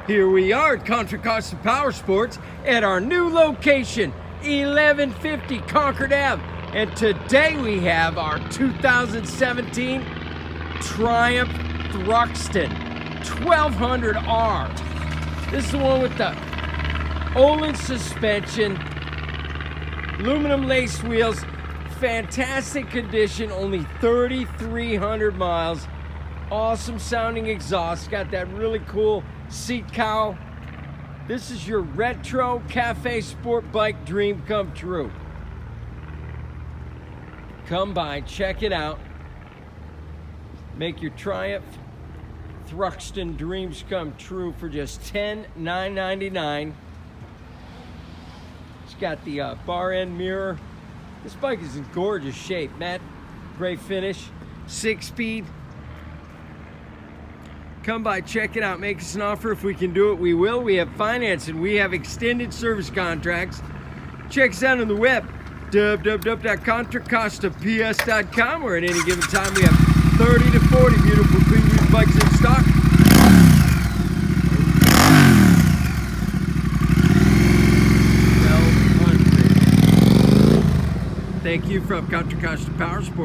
Here we are at Contra Costa Powersports at our new location, 1150 Concord Ave. And today we have our 2017 Triumph Thruxton 1200R. This is the one with the Olin suspension, aluminum lace wheels, fantastic condition, only 3,300 miles. Awesome sounding exhaust, got that really cool seat cowl. This is your retro cafe sport bike dream come true. Come by, check it out. Make your Triumph Thruxton dreams come true for just $10,999. It's got the bar end mirror. This bike is in gorgeous shape, matte gray finish, 6-speed. Come by, check it out, make us an offer. If we can do it, we will. We have financing, we have extended service contracts. Check us out on the web, www.contracostaps.com, where at any given time we have 30 to 40 beautiful clean used bikes in stock. Thank you from Contra Costa Powersports.